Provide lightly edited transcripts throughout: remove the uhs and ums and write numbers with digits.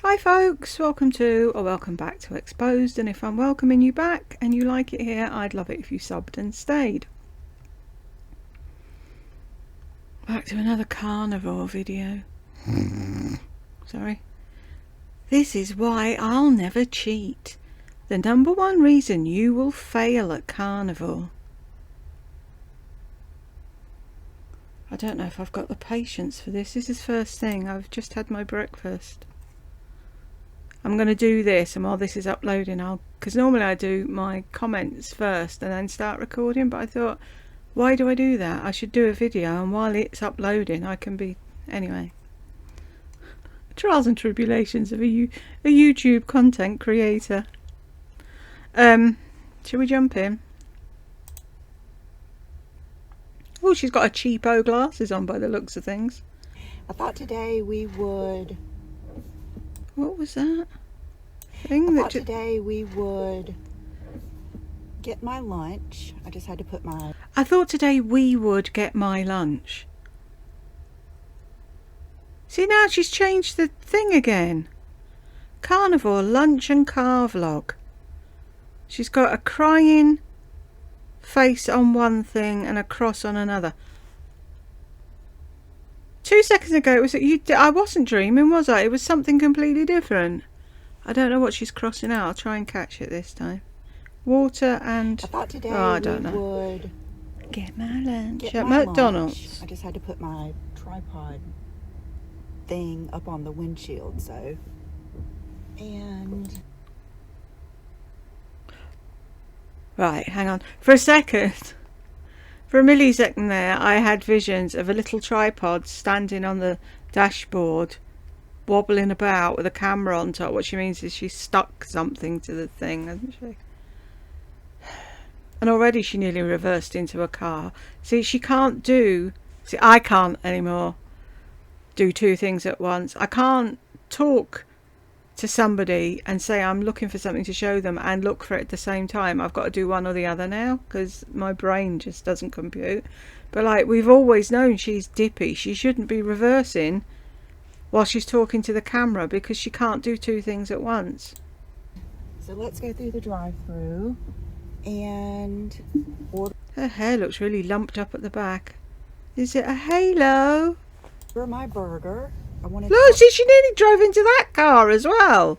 Hi folks, welcome to or welcome back to Exposed, and if I'm welcoming you back and you like it here, I'd love it if you subbed and stayed. Back to another carnivore video. Sorry. This is why I'll never cheat. The number one reason you will fail at carnivore. I don't know if I've got the patience for this. This is first thing. I've just had my breakfast. I'm going to do this, and while this is uploading, because normally I do my comments first and then start recording, but I thought, why do I do that? I should do a video, and while it's uploading I can be, anyway. Trials and tribulations of a YouTube content creator. Shall we jump in? Oh, she's got her cheapo glasses on by the looks of things. I thought today we would... What was that? Today we would get my lunch. I just had to put my... I thought today we would get my lunch. See, now she's changed the thing again. Carnivore lunch and car vlog. She's got a crying face on one thing and a cross on another. 2 seconds ago it was I wasn't dreaming, was I? It was something completely different. I don't know what she's crossing out. I'll try and catch it this time. Water and... I thought today I don't know. Would get my lunch get at my McDonald's. Lunch. I just had to put my tripod thing up on the windshield, so... And... Right, hang on. For a second... For a millisecond there, I had visions of a little tripod standing on the dashboard, wobbling about with a camera on top. What she means is she stuck something to the thing, hasn't she? And already she nearly reversed into a car. See, she can't do... See, I can't anymore do two things at once. I can't talk to somebody and say I'm looking for something to show them and look for it at the same time. I've got to do one or the other now because my brain just doesn't compute. But like, we've always known she's dippy. She shouldn't be reversing while she's talking to the camera because she can't do two things at once. So let's go through the drive-through and order... Her hair looks really lumped up at the back. Is it a halo? For my burger. Look, see, she nearly drove into that car as well.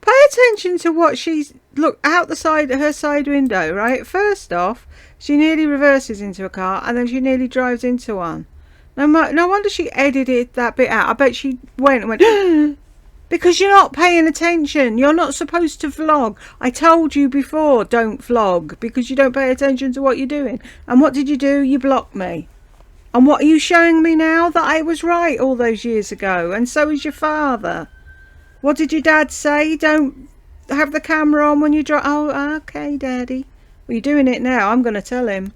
Pay attention to what she's... Look, out the side of her side window, right? First off, she nearly reverses into a car and then she nearly drives into one. No wonder she edited that bit out. I bet she went because you're not paying attention. You're not supposed to vlog. I told you before, don't vlog because you don't pay attention to what you're doing. And what did you do? You blocked me. And what are you showing me now? That I was right all those years ago. And so is your father. What did your dad say? Don't have the camera on when you drive. Oh, okay, Daddy. Well, you're doing it now. I'm going to tell him.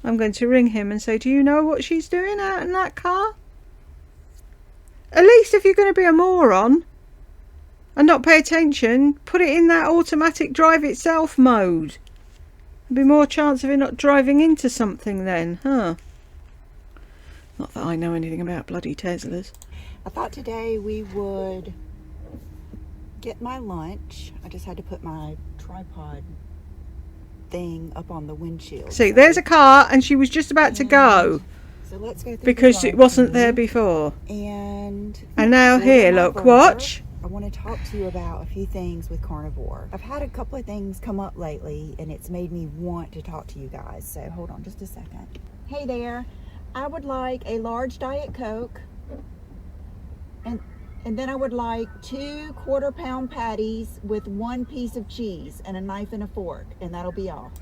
I'm going to ring him and say, do you know what she's doing out in that car? At least if you're going to be a moron and not pay attention, put it in that automatic drive itself mode. There'd be more chance of it not driving into something then, huh? Not that I know anything about bloody Teslas. I thought today we would get my lunch. I just had to put my tripod thing up on the windshield. See, there's a car and she was just about to go. So let's go through because it wasn't there before. And now here, look, watch. I want to talk to you about a few things with Carnivore. I've had a couple of things come up lately and it's made me want to talk to you guys. So hold on just a second. Hey there. I would like a large Diet Coke, and then I would like 2 quarter-pound patties with 1 piece of cheese and a knife and a fork, and that'll be all.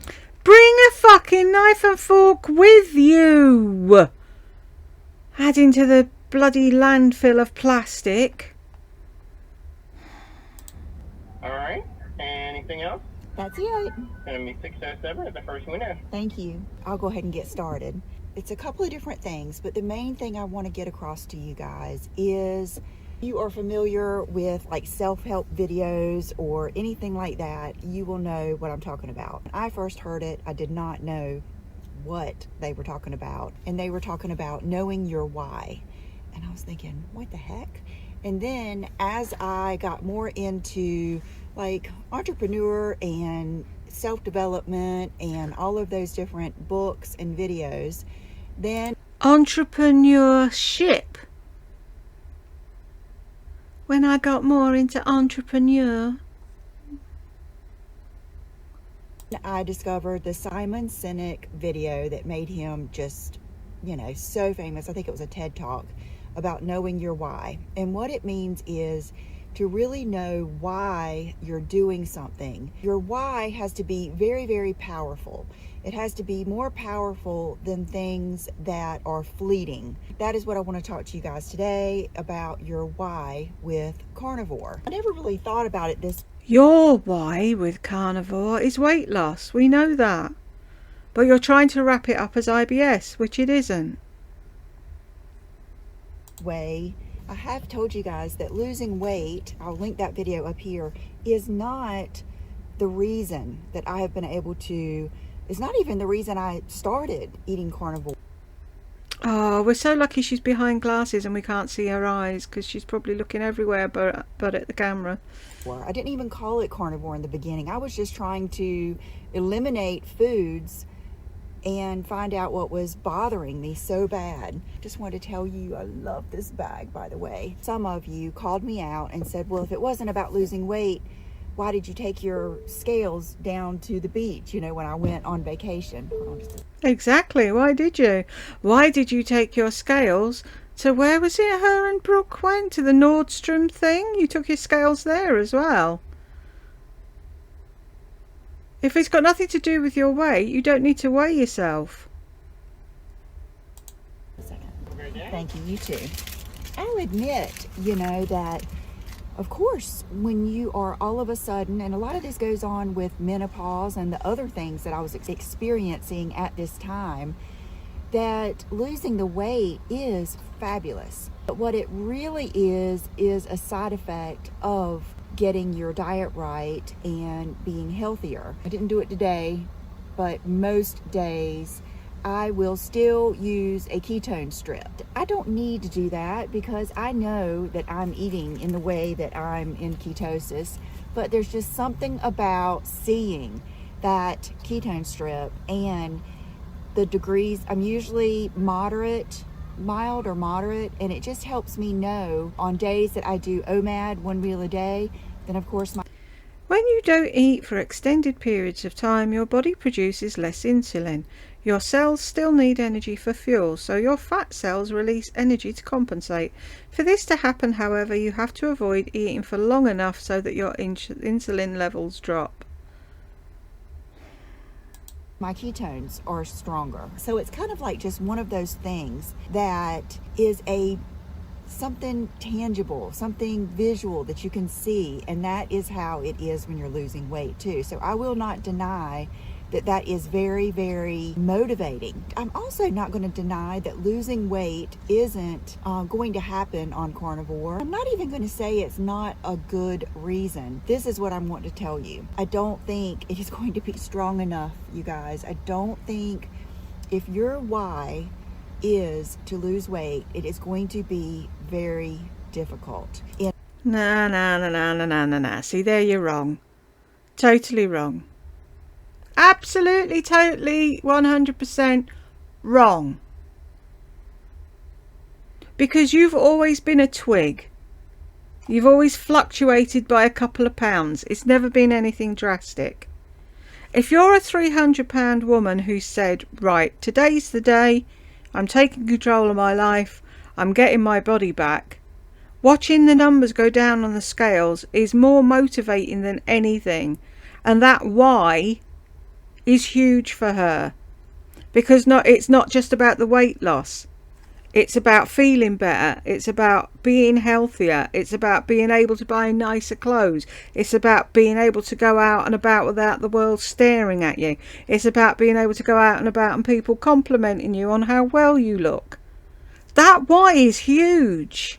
Bring a fucking knife and fork with you! Adding to the bloody landfill of plastic. Alright, anything else? That's it. Gonna be 607 at the first window. Thank you. I'll go ahead and get started. It's a couple of different things, but the main thing I want to get across to you guys is you are familiar with like self-help videos or anything like that, you will know what I'm talking about. When I first heard it, I did not know what they were talking about, and they were talking about knowing your why. And I was thinking, what the heck? And then as I got more into like entrepreneur and self-development and all of those different books and videos, then Entrepreneurship. When I got more into entrepreneur, I discovered the Simon Sinek video that made him just, you know, so famous. I think it was a TED Talk about knowing your why. And what it means is to really know why you're doing something. Your why has to be very, very powerful. It has to be more powerful than things that are fleeting. That is what I want to talk to you guys today about, your why with Carnivore. I never really thought about it this your why with Carnivore is weight loss. We know that. But you're trying to wrap it up as IBS, which it isn't. way. I have told you guys that losing weight, I'll link that video up here, is not the reason that I have been able to, it's not even the reason I started eating carnivore. Oh, we're so lucky she's behind glasses and we can't see her eyes, because she's probably looking everywhere but at the camera. I didn't even call it carnivore in the beginning. I was just trying to eliminate foods and find out what was bothering me so bad. Just wanted to tell you I love this bag, by the way. Some of you called me out and said, well, if it wasn't about losing weight, why did you take your scales down to the beach, you know, when I went on vacation? Hold on just a Exactly. Why did you? Why did you take your scales to, where was it her and Brooke went? To the Nordstrom thing? You took your scales there as well. If it's got nothing to do with your weight, you don't need to weigh yourself. second. Thank you, you too. I'll admit, you know, that of course, when you are all of a sudden, and a lot of this goes on with menopause and the other things that I was experiencing at this time, that losing the weight is fabulous. But what it really is a side effect of getting your diet right and being healthier. I didn't do it today, but most days I will still use a ketone strip. I don't need to do that because I know that I'm eating in the way that I'm in ketosis, but there's just something about seeing that ketone strip and the degrees. I'm usually mild or moderate, and it just helps me know on days that I do OMAD, 1 meal a day, then of course When you don't eat for extended periods of time, your body produces less insulin. Your cells still need energy for fuel, so your fat cells release energy to compensate. For this to happen, however, you have to avoid eating for long enough so that your insulin levels drop. my ketones are stronger. So it's kind of like just one of those things that is something tangible, something visual that you can see, and that is how it is when you're losing weight too. So I will not deny that is very, very motivating. I'm also not going to deny that losing weight isn't going to happen on Carnivore. I'm not even going to say it's not a good reason. This is what I want to tell you. I don't think it is going to be strong enough, you guys. I don't think if your why is to lose weight, it is going to be very difficult. Nah. See, there you're wrong. Totally wrong. Absolutely, totally, 100% wrong. Because you've always been a twig. You've always fluctuated by a couple of pounds. It's never been anything drastic. If you're a 300-pound woman who said, right, today's the day, I'm taking control of my life, I'm getting my body back, watching the numbers go down on the scales is more motivating than anything. And that why is huge for her, because it's not just about the weight loss. It's about feeling better. It's about being healthier. It's about being able to buy nicer clothes. It's about being able to go out and about without the world staring at you. It's about being able to go out and about and people complimenting you on how well you look. That why is huge.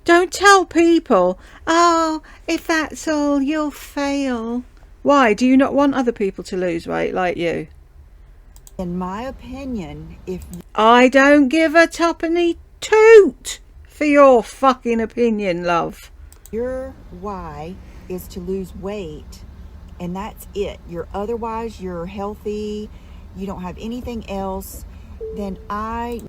Don't tell people, oh, if that's all, you'll fail. Why? Do you not want other people to lose weight like you? In my opinion, if I don't give a tuppenny toot for your fucking opinion, love. Your why is to lose weight, and that's it. You're healthy, you don't have anything else, then I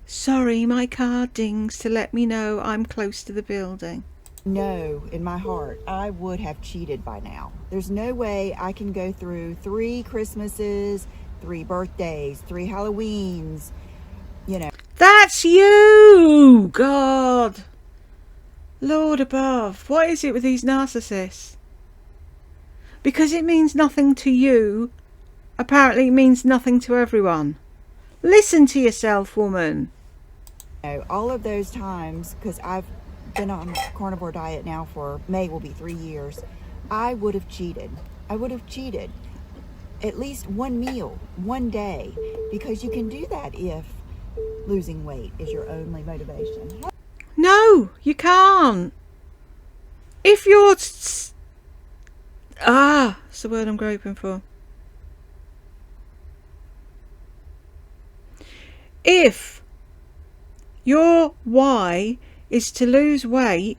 Sorry, my car dings to let me know I'm close to the building. know in my heart I would have cheated by now. There's no way I can go through 3 Christmases, 3 birthdays, 3 Halloweens, you know. That's you! God. Lord above, what is it with these narcissists? Because it means nothing to you, apparently it means nothing to everyone. Listen to yourself, woman. All of those times, because I've been on carnivore diet now for May will be 3 years, I would have cheated. I would have cheated at least one meal, one day, because you can do that if losing weight is your only motivation. No, you can't. If you're... it's the word I'm groping for. If your why is to lose weight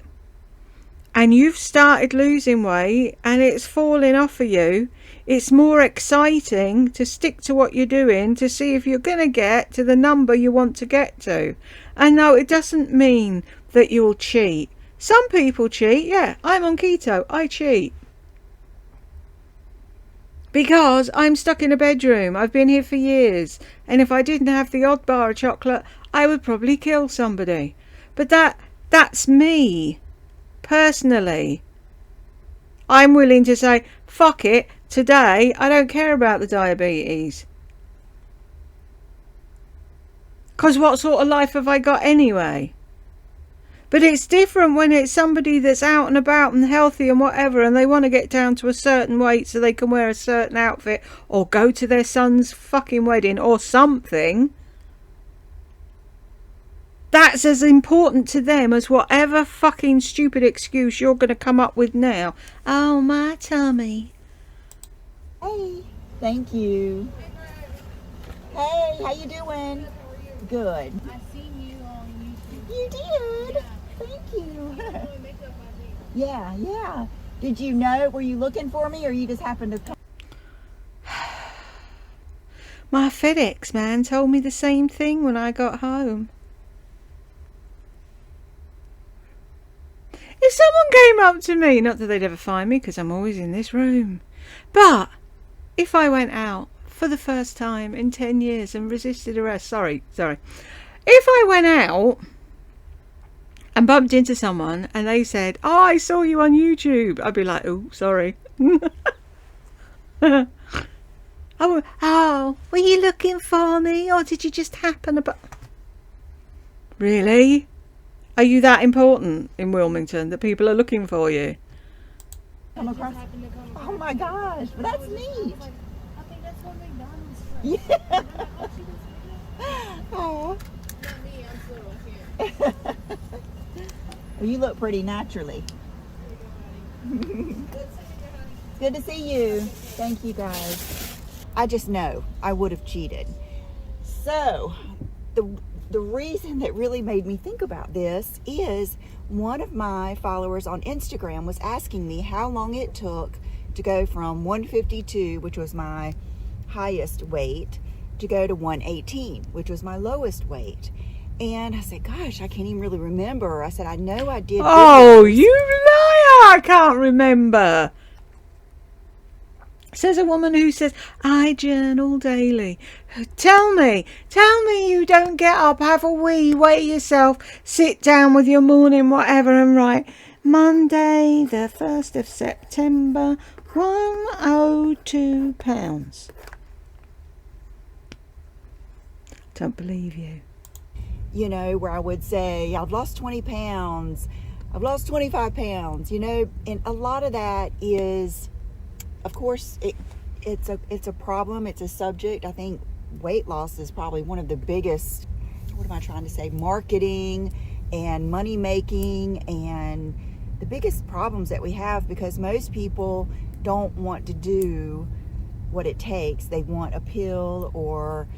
and you've started losing weight and it's falling off for you, it's more exciting to stick to what you're doing to see if you're going to get to the number you want to get to. And no, it doesn't mean that you'll cheat. Some people cheat. Yeah, I'm on keto. I cheat. Because I'm stuck in a bedroom. I've been here for years. And if I didn't have the odd bar of chocolate, I would probably kill somebody. But that's me. Personally. I'm willing to say, fuck it. Today, I don't care about the diabetes. Because what sort of life have I got anyway? But it's different when it's somebody that's out and about and healthy and whatever, and they want to get down to a certain weight so they can wear a certain outfit or go to their son's fucking wedding or something. That's as important to them as whatever fucking stupid excuse you're going to come up with now. Oh, my tummy. Hey, thank you. Hey, how you doing? Good. I seen you on YouTube. You did? Yeah. Thank you. Doing makeup, I think. Yeah. Did you know? Were you looking for me, or you just happened to come? My FedEx man told me the same thing when I got home. If someone came up to me, not that they'd ever find me because I'm always in this room, but if I went out for the first time in 10 years and resisted arrest, sorry. If I went out and bumped into someone and they said, oh, I saw you on YouTube, I'd be like, oh, sorry. Oh, were you looking for me or did you just happen about... Really? Are you that important in Wilmington that people are looking for you? Come across? Oh my gosh, that's neat. I think that's what McDonald's for. Yeah. Oh. Oh. Not me, I'm still here. Well, you look pretty naturally. Good to see you. Thank you, guys. I just know I would have cheated. So, the reason that really made me think about this is one of my followers on Instagram was asking me how long it took to go from 152, which was my highest weight, to go to 118, which was my lowest weight. And I said, gosh, I can't even really remember. I said, I know I did. Oh, you liar! I can't remember. Says a woman who says, I journal daily. Tell me you don't get up, have a wee, weigh yourself, sit down with your morning whatever and write, Monday the 1st of September, 102 pounds. Don't believe you. You know, where I would say, I've lost 20 pounds, I've lost 25 pounds, you know, and a lot of that is, of course, it's a problem, it's a subject. I think weight loss is probably one of the biggest, what am I trying to say, marketing and money making and the biggest problems that we have, because most people don't want to do what it takes. They want a pill or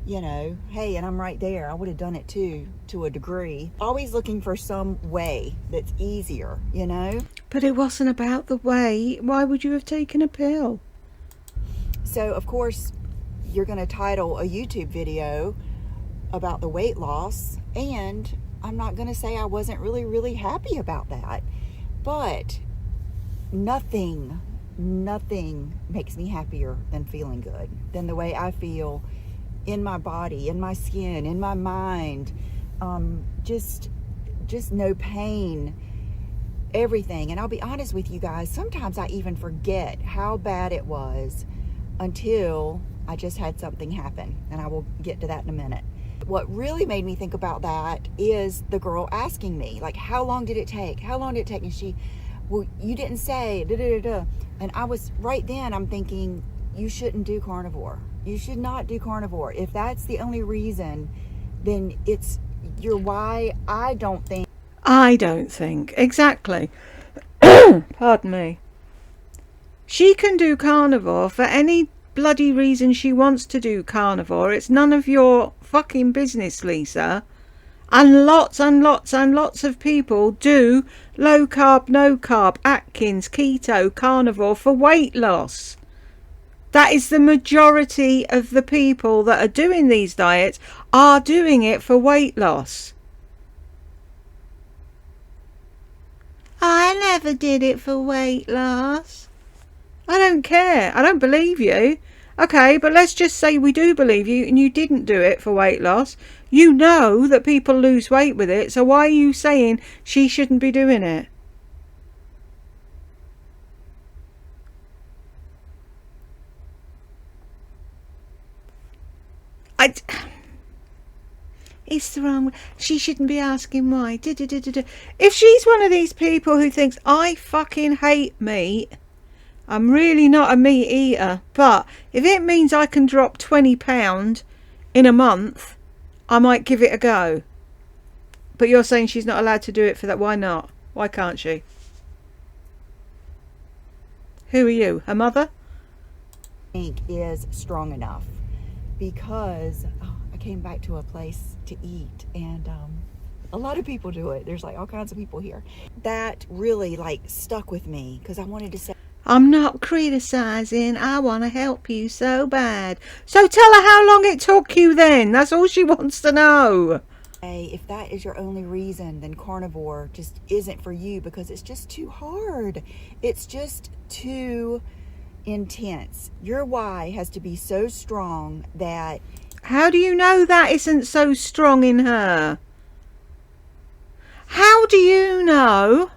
you know, hey, and I'm right there. I would have done it too, to a degree. Always looking for some way that's easier, you know? But it wasn't about the way. Why would you have taken a pill? So, of course, you're going to title a YouTube video about the weight loss, and I'm not going to say I wasn't really happy about that, but nothing makes me happier than feeling good, than the way I feel in my body, in my skin, in my mind. Just no pain, everything. And I'll be honest with you guys, sometimes I even forget how bad it was until I just had something happen, and I will get to that in a minute. What really made me think about that is the girl asking me, like, how long did it take? How long did it take? And she, well, you didn't say, da, da, da, da. And I was, right then, I'm thinking, you shouldn't do carnivore. You should not do carnivore. If that's the only reason, then it's your why. I don't think. Exactly. Pardon me. She can do carnivore for any bloody reason she wants to do carnivore. It's none of your fucking business, Lisa. And lots of people do low carb, no carb, Atkins, keto, carnivore for weight loss. That is the majority of the people that are doing these diets are doing it for weight loss. I never did it for weight loss. I don't care. I don't believe you. Okay, but let's just say we do believe you and you didn't do it for weight loss. You know that people lose weight with it, so why are you saying she shouldn't be doing it? It's the wrong way. She shouldn't be asking why. If she's one of these people who thinks, I fucking hate meat, I'm really not a meat eater, but if it means I can drop 20 pound in a month, I might give it a go. But you're saying she's not allowed to do it for that. Why not? Why can't she? Who are you? Her mother? Think is strong enough, because I came back to a place to eat, and a lot of people do it. There's like all kinds of people here. That really like stuck with me, because I wanted to say, I'm not criticizing. I want to help you so bad. So tell her how long it took you then. That's all she wants to know. hey, if that is your only reason, then carnivore just isn't for you, because it's just too hard. It's just too intense. Your why has to be so strong that... How do you know that isn't so strong in her? How do you know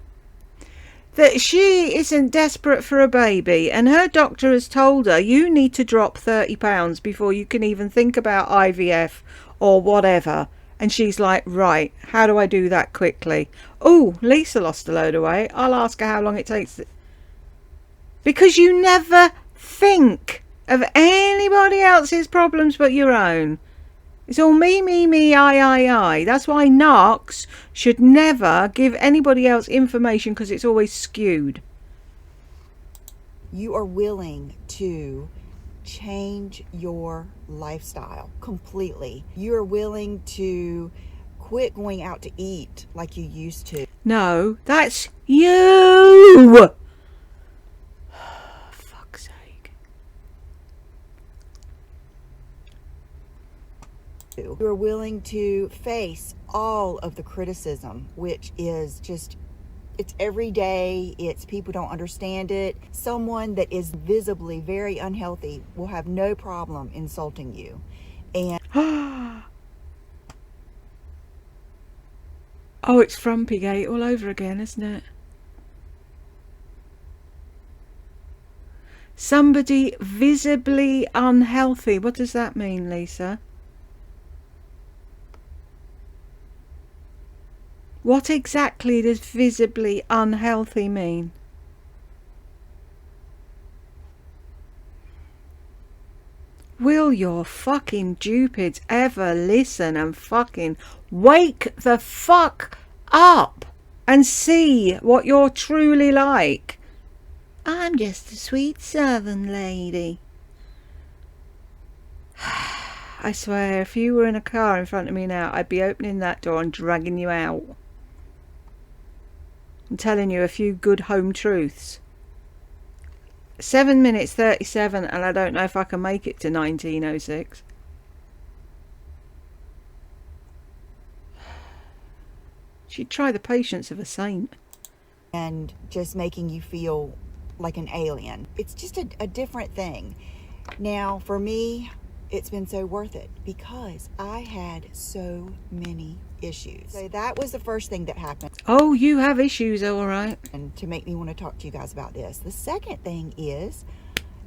that she isn't desperate for a baby and her doctor has told her you need to drop 30 pounds before you can even think about IVF or whatever? And she's like, right, how do I do that quickly? Oh, Lisa lost a load of weight. I'll ask her how long it takes. Because you never think of anybody else's problems but your own. It's all me, I. That's why narcs should never give anybody else information, because it's always skewed. You are willing to change your lifestyle completely. You are willing to quit going out to eat like you used to. No, that's you! Fuck's sake. You're willing to face all of the criticism, which is just, it's every day. It's people don't understand it. Someone that is visibly very unhealthy will have no problem insulting you. And oh, it's Frumpygate all over again, isn't it? Somebody visibly unhealthy. What does that mean, Lisa? What exactly does visibly unhealthy mean? Will your fucking dupids ever listen and fucking wake the fuck up and see what you're truly like? I'm just a sweet southern lady. I swear, if you were in a car in front of me now, I'd be opening that door and dragging you out. I'm telling you a few good home truths. 7 minutes 37, and I don't know if I can make it to 1906. She'd try the patience of a saint. And just making you feel like an alien. It's just a different thing. Now, for me, it's been so worth it because I had so many issues. So that was the first thing that happened. Oh, you have issues, all right. And to make me want to talk to you guys about this. The second thing is,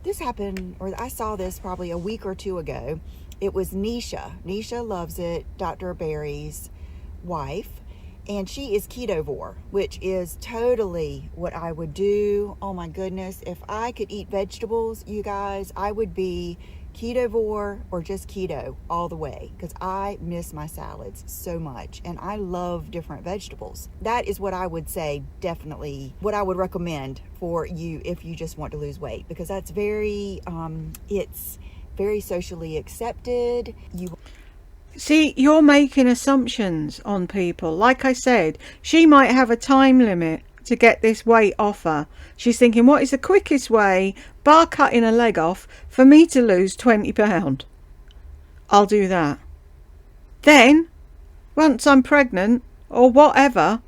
this happened, or I saw this probably a week or two ago. It was Nisha. Nisha Loves It, Dr. Barry's wife. And she is ketovore, which is totally what I would do. Oh my goodness. If I could eat vegetables, you guys, I would be ketovore or just keto all the way, because I miss my salads so much and I love different vegetables. That is what I would say, definitely what I would recommend for you if you just want to lose weight, because that's very it's very socially accepted. See, you're making assumptions on people. Like I said, she might have a time limit to get this weight off her. She's thinking, what is the quickest way, bar cutting a leg off, for me to lose 20 pounds? I'll do that. Then, once I'm pregnant, or whatever,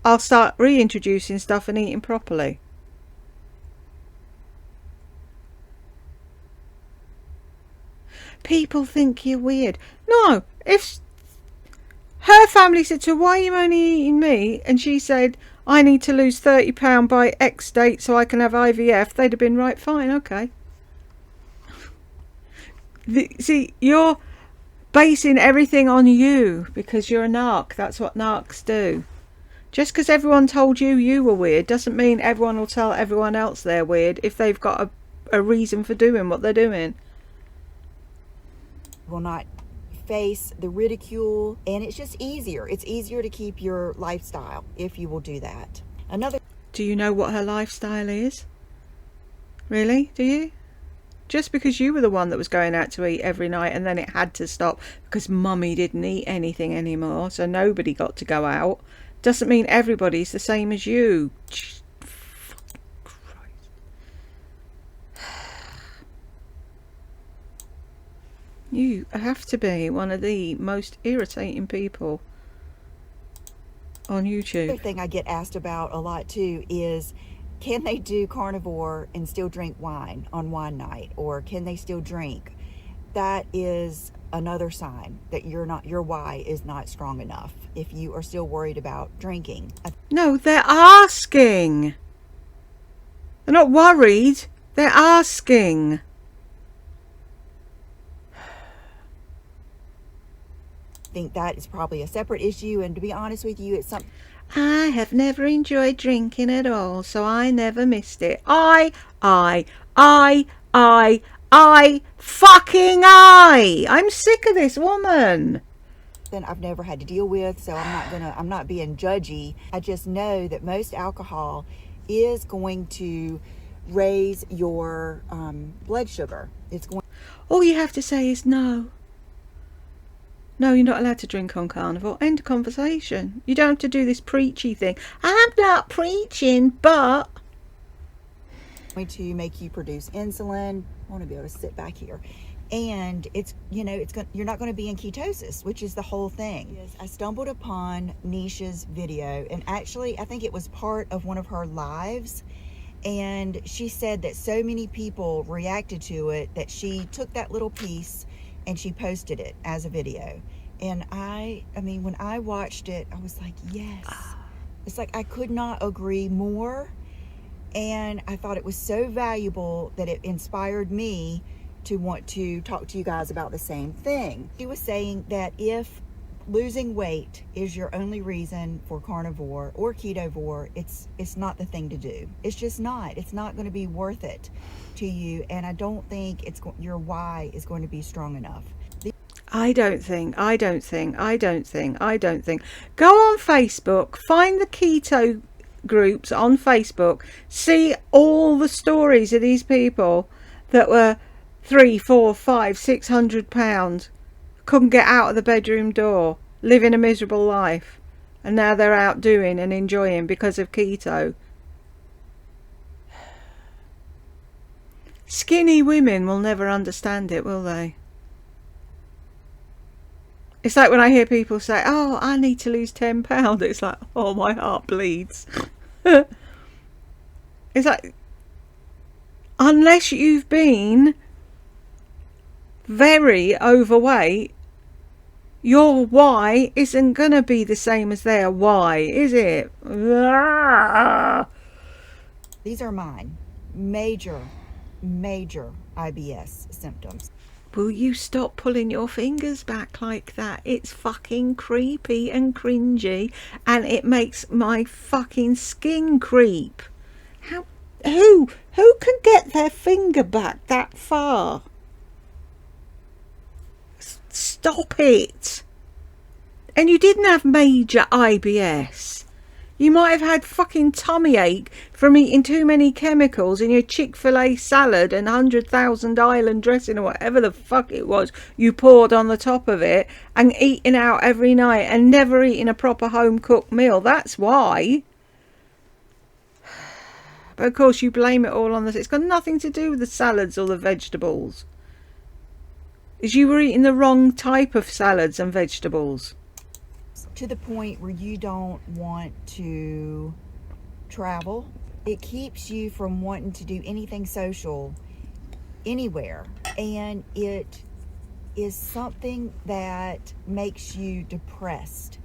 I'll start reintroducing stuff and eating properly. People think you're weird. No, if her family said to her, why are you only eating meat? And she said, I need to lose 30 pounds by X date so I can have IVF, they'd have been right, fine, okay. See, you're basing everything on you because you're a narc. That's what narcs do. Just because everyone told you you were weird doesn't mean everyone will tell everyone else they're weird if they've got a reason for doing what they're doing. Will not face the ridicule, and it's just easier. It's easier to keep your lifestyle if you will do that. Do you know what her lifestyle is? Really? Do you? Just because you were the one that was going out to eat every night and then it had to stop because mummy didn't eat anything anymore, so nobody got to go out, doesn't mean everybody's the same as you. You have to be one of the most irritating people on YouTube. Another thing I get asked about a lot too is, can they do carnivore and still drink wine on wine night, or can they still drink? That is another sign that your why is not strong enough if you are still worried about drinking. No, they're asking. They're not worried. They're asking. Think that is probably a separate issue, and to be honest with you, it's something I have never enjoyed drinking at all, so I never missed it. Fucking I! I'm sick of this woman. I've never had to deal with, so I'm not being judgy. I just know that most alcohol is going to raise your blood sugar. All you have to say is no. No, you're not allowed to drink on Carnivore. End of conversation. You don't have to do this preachy thing. I'm not preaching, but going to make you produce insulin. I want to be able to sit back here. And you're not going to be in ketosis, which is the whole thing. I stumbled upon Nisha's video, and actually I think it was part of one of her lives, and she said that so many people reacted to it that she took that little piece and she posted it as a video. And I mean, when I watched it, I was like, yes. It's like I could not agree more. And I thought it was so valuable that it inspired me to want to talk to you guys about the same thing. She was saying that if losing weight is your only reason for carnivore or ketovore, it's not the thing to do. It's just not. It's not going to be worth it to you, and I don't think your why is going to be strong enough. I don't think. Go on Facebook, find the keto groups on Facebook, see all the stories of these people that were 300, 400, 500, 600 pounds couldn't get out of the bedroom door, living a miserable life, and now they're out doing and enjoying because of keto. Skinny women will never understand it, will they? It's like when I hear people say, oh, I need to lose 10 pounds. It's like, oh, my heart bleeds. It's like, unless you've been very overweight, your why isn't going to be the same as their why, is it? These are mine. Major IBS symptoms. Will you stop pulling your fingers back like that? It's fucking creepy and cringy, and it makes my fucking skin creep. Who can get their finger back that far? Stop it. And you didn't have major IBS. You might have had fucking tummy ache from eating too many chemicals in your Chick-fil-A salad and 100,000 Island dressing or whatever the fuck it was you poured on the top of it, and eating out every night and never eating a proper home-cooked meal. That's why. But of course you blame it all on this. It's got nothing to do with the salads or the vegetables. Is you were eating the wrong type of salads and vegetables. To the point where you don't want to travel. It keeps you from wanting to do anything social anywhere. And it is something that makes you depressed.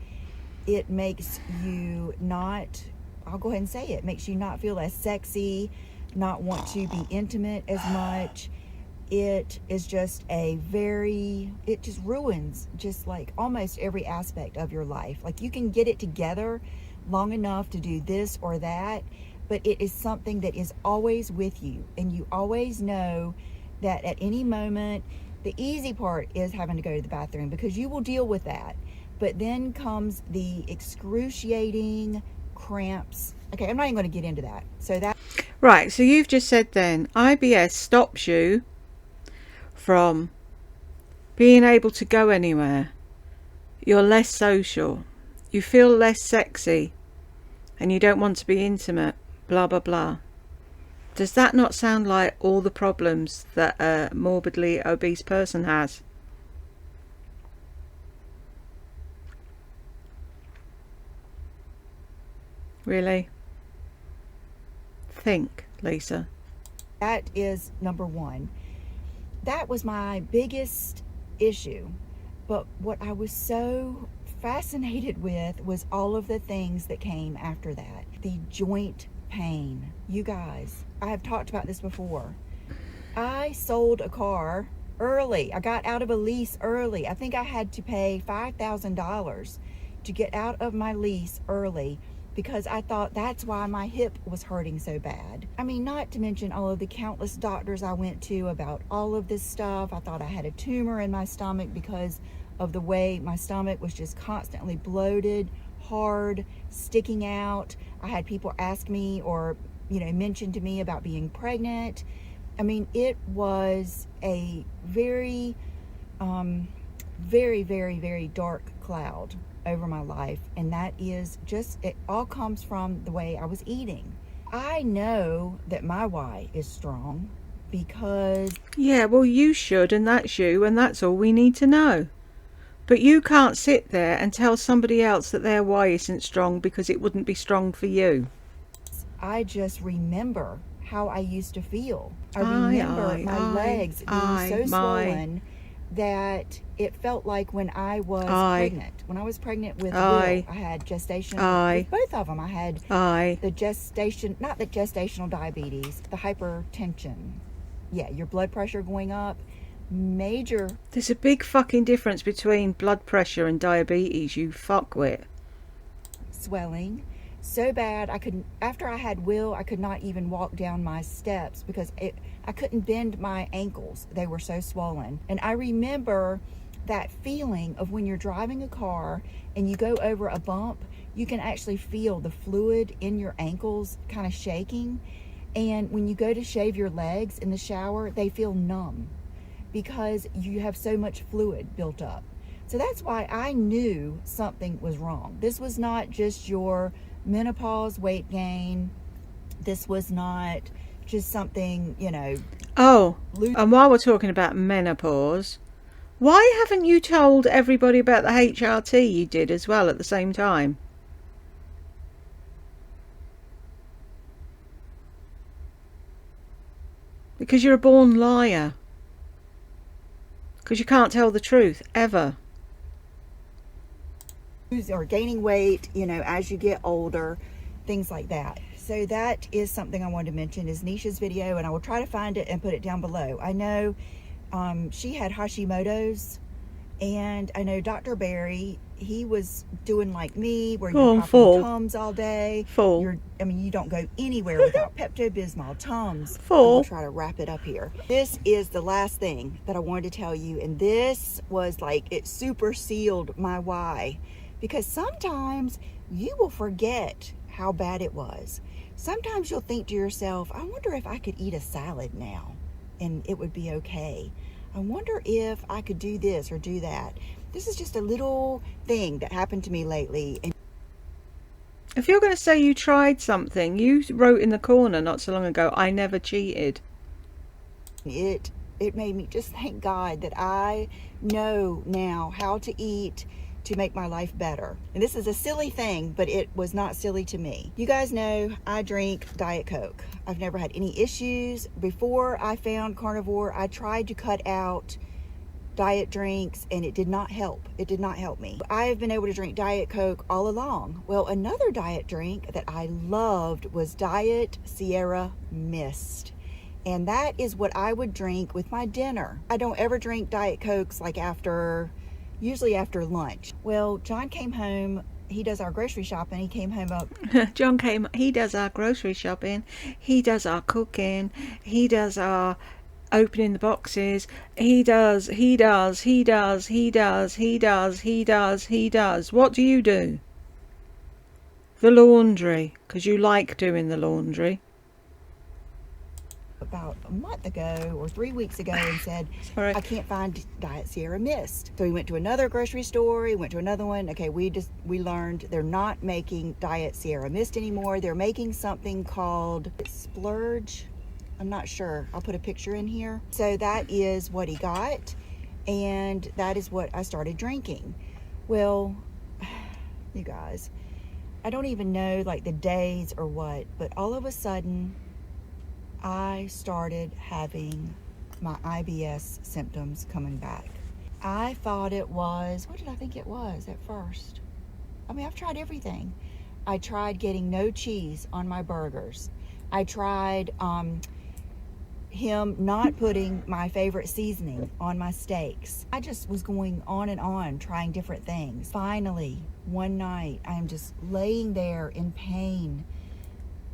It makes you not, I'll go ahead and say it, makes you not feel as sexy, not want to be intimate as much. It is just it just ruins just like almost every aspect of your life. Like you can get it together long enough to do this or that, but it is something that is always with you, and you always know that at any moment. The easy part is having to go to the bathroom, because you will deal with that, but then comes the excruciating cramps. Okay, I'm not even going to get into that. So that Right, so you've just said then IBS stops you from being able to go anywhere. You're less social, you feel less sexy, and you don't want to be intimate, blah blah blah. Does that not sound like all the problems that a morbidly obese person has? Really? Think, Lisa. that is number one. That was my biggest issue. But what I was so fascinated with was all of the things that came after that. The joint pain. You guys, I have talked about this before. I sold a car early. I got out of a lease early. I think I had to pay $5,000 to get out of my lease early, because I thought that's why my hip was hurting so bad. I mean, not to mention all of the countless doctors I went to about all of this stuff. I thought I had a tumor in my stomach because of the way my stomach was just constantly bloated, hard, sticking out. I had people ask me or, mention to me about being pregnant. I mean, it was a very, very, very, very dark cloud over my life, and that is just, it all comes from the way I was eating. I know that my why is strong because Yeah, well, you should, and that's you, and that's all we need to know. But you can't sit there and tell somebody else that their why isn't strong, because it wouldn't be strong for you. I just remember how I used to feel. I remember my legs being so swollen that it felt like when I was pregnant. When I was pregnant with Will, I had gestation with both of them. I had the gestation, not the gestational diabetes, the hypertension. Yeah, your blood pressure going up. Major. There's a big fucking difference between blood pressure and diabetes, you fuckwit. Swelling. So bad after I had Will, I could not even walk down my steps because I couldn't bend my ankles. They were so swollen. And I remember that feeling of when you're driving a car and you go over a bump, you can actually feel the fluid in your ankles kind of shaking. And when you go to shave your legs in the shower, they feel numb. because you have so much fluid built up. So that's why I knew something was wrong. This was not just your menopause weight gain. This was not just something, you know. Oh, and while we're talking about menopause, why haven't you told everybody about the HRT you did as well at the same time? Because you're a born liar. Because you can't tell the truth, ever. Or gaining weight, you know, as you get older, things like that. So that is something I wanted to mention, is Nisha's video, and I will try to find it and put it down below. I know she had Hashimoto's, and I know Dr. Barry, he was doing like me, where you're popping Tums all day. I mean, you don't go anywhere without Pepto-Bismol, Tums. I'll try to wrap it up here. This is the last thing that I wanted to tell you, and this was like, it super sealed my why. Because sometimes you will forget how bad it was. Sometimes you'll think to yourself, I wonder if I could eat a salad now and it would be okay. I wonder if I could do this or do that. This is just a little thing that happened to me lately. And if you're going to say you tried something, you wrote in the corner not so long ago, I never cheated. It made me just thank God that I know now how to eat to make my life better. And this is a silly thing, but it was not silly to me. You guys know I drink Diet Coke. I've never had any issues. Before I found Carnivore, I tried to cut out diet drinks and it did not help. It did not help me. I have been able to drink Diet Coke all along. Well, another diet drink that I loved was Diet Sierra Mist. And that is what I would drink with my dinner. I don't ever drink Diet Cokes like usually after lunch. Well, John came home. He does our grocery shopping. He came home up. He does our grocery shopping. He does our cooking. He does our opening the boxes. He does. What do you do? The laundry, because you like doing the laundry. About a month ago or 3 weeks ago and said, I can't find Diet Sierra Mist. So he went to another grocery store, he went to another one. Okay, we learned they're not making Diet Sierra Mist anymore. They're making something called Splurge. I'm not sure. I'll put a picture in here. So that is what he got, and that is what I started drinking. Well, you guys, I don't even know like the days or what, but all of a sudden I started having my IBS symptoms coming back. I thought it was, what did I think it was at first? I mean, I've tried everything. I tried getting no cheese on my burgers. I tried him not putting my favorite seasoning on my steaks. I just was going on and on trying different things. Finally, one night, I'm just laying there in pain.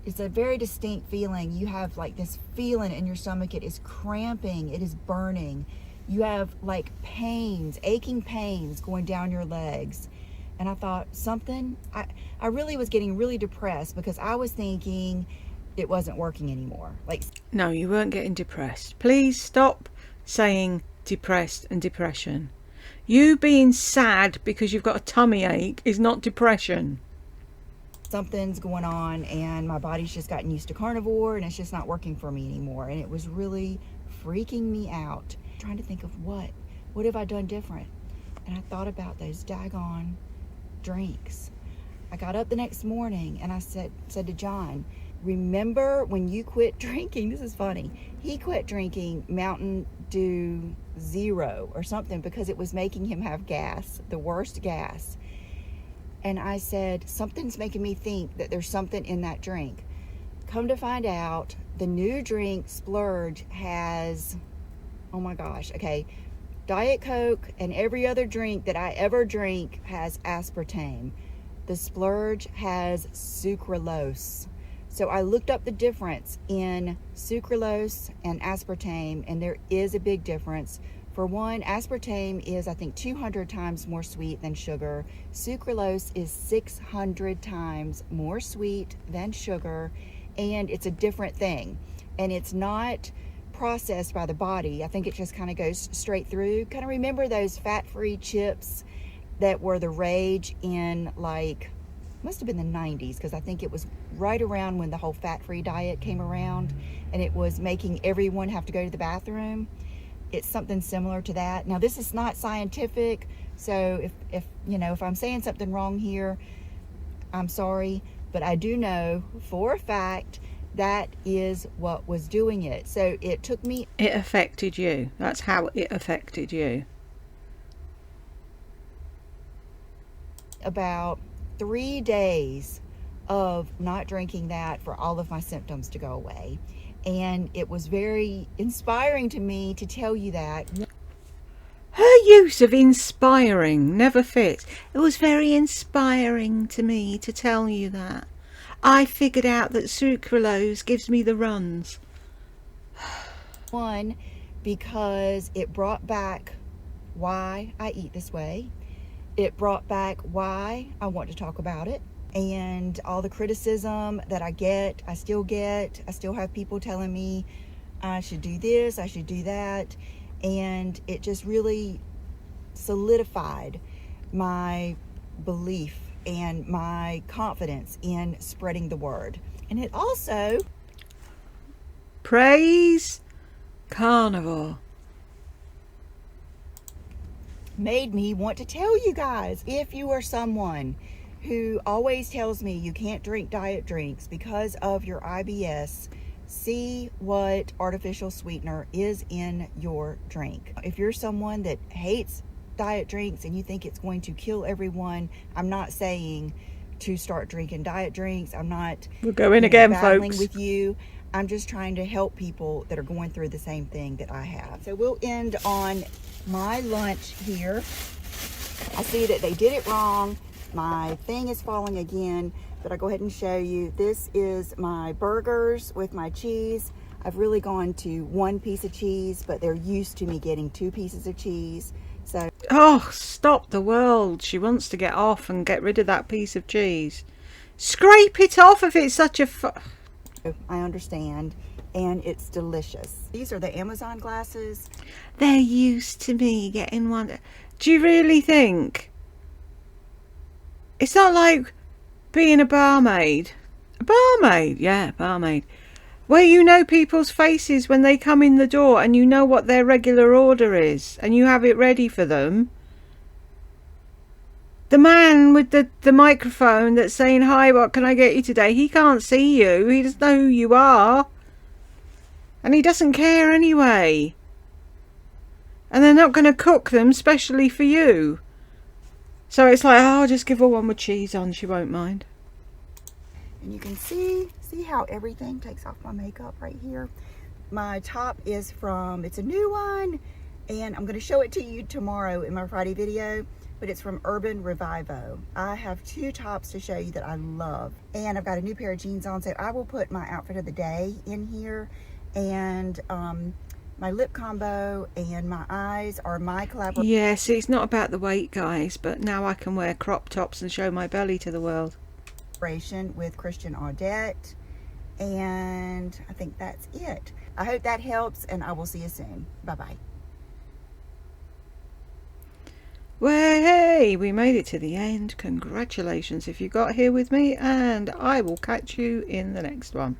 It's a very distinct feeling. You have like this feeling in your stomach. It is cramping. It is burning. You have like pains, aching pains going down your legs. And I thought I really was getting really depressed because I was thinking it wasn't working anymore. Like, no, you weren't getting depressed. Please stop saying depressed and depression. You being sad because you've got a tummy ache is not depression. Something's going on and my body's just gotten used to Carnivore and it's just not working for me anymore. And it was really freaking me out. Trying to think of what have I done different? And I thought about those daggone drinks. I got up the next morning and I said to John, remember when you quit drinking? This is funny. He quit drinking Mountain Dew Zero or something because it was making him have gas, the worst gas. And I said, something's making me think that there's something in that drink. Come to find out, the new drink, Splurge, has, oh my gosh, okay, Diet Coke and every other drink that I ever drink has aspartame. The Splurge has sucralose. So I looked up the difference in sucralose and aspartame, and there is a big difference. For one, aspartame is, I think, 200 times more sweet than sugar. Sucralose is 600 times more sweet than sugar, and it's a different thing. And it's not processed by the body. I think it just kind of goes straight through. Kind of remember those fat-free chips that were the rage in, like, must have been the 90s, because I think it was right around when the whole fat-free diet came around, and it was making everyone have to go to the bathroom. It's something similar to that. Now, this is not scientific, so if you know, if I'm saying something wrong here, I'm sorry, but I do know for a fact that is what was doing it. So it took me... It affected you. That's how it affected you. about 3 days of not drinking that for all of my symptoms to go away. And it was very inspiring to me to tell you that. Her use of inspiring never fits. It was very inspiring to me to tell you that. I figured out that sucralose gives me the runs. One, because it brought back why I eat this way. It brought back why I want to talk about it. And all the criticism that I get, I still get. I still have people telling me I should do this, I should do that. And it just really solidified my belief and my confidence in spreading the word. And it also... Praise Carnivore. Made me want to tell you guys, if you are someone who always tells me you can't drink diet drinks because of your IBS, see what artificial sweetener is in your drink. If you're someone that hates diet drinks and you think it's going to kill everyone, I'm not saying to start drinking diet drinks. I'm not We're going again, battling folks. with you. I'm just trying to help people that are going through the same thing that I have. So we'll end on my lunch here. I see that they did it wrong. My thing is falling again, but I'll go ahead and show you. This is my burgers with my cheese. I've really gone to one piece of cheese, but they're used to me getting 2 pieces of cheese. So, Oh, stop the world. She wants to get off and get rid of that piece of cheese. Scrape it off if it's such a... I understand, and it's delicious. These are the Amazon glasses. They're used to me getting one. Do you really think? It's not like being a barmaid. A barmaid? Yeah, barmaid. Where you know people's faces when they come in the door and you know what their regular order is and you have it ready for them. The man with the microphone that's saying, "Hi, what can I get you today?" He can't see you. He doesn't know who you are. And he doesn't care anyway. And they're not going to cook them specially for you. So it's like, oh, just give her one with cheese on. She won't mind. And you can see how everything takes off my makeup right here. My top is from, it's a new one, and I'm going to show it to you tomorrow in my Friday video, but it's from Urban Revivo. I have 2 tops to show you that I love, and I've got a new pair of jeans on, so I will put my outfit of the day in here, and my lip combo and my eyes are my collaboration. Yes, it's not about the weight, guys, but now I can wear crop tops and show my belly to the world. With Christian Audette, and I think that's it. I hope that helps, and I will see you soon. Bye-bye. Well, hey, we made it to the end. Congratulations if you got here with me, and I will catch you in the next one.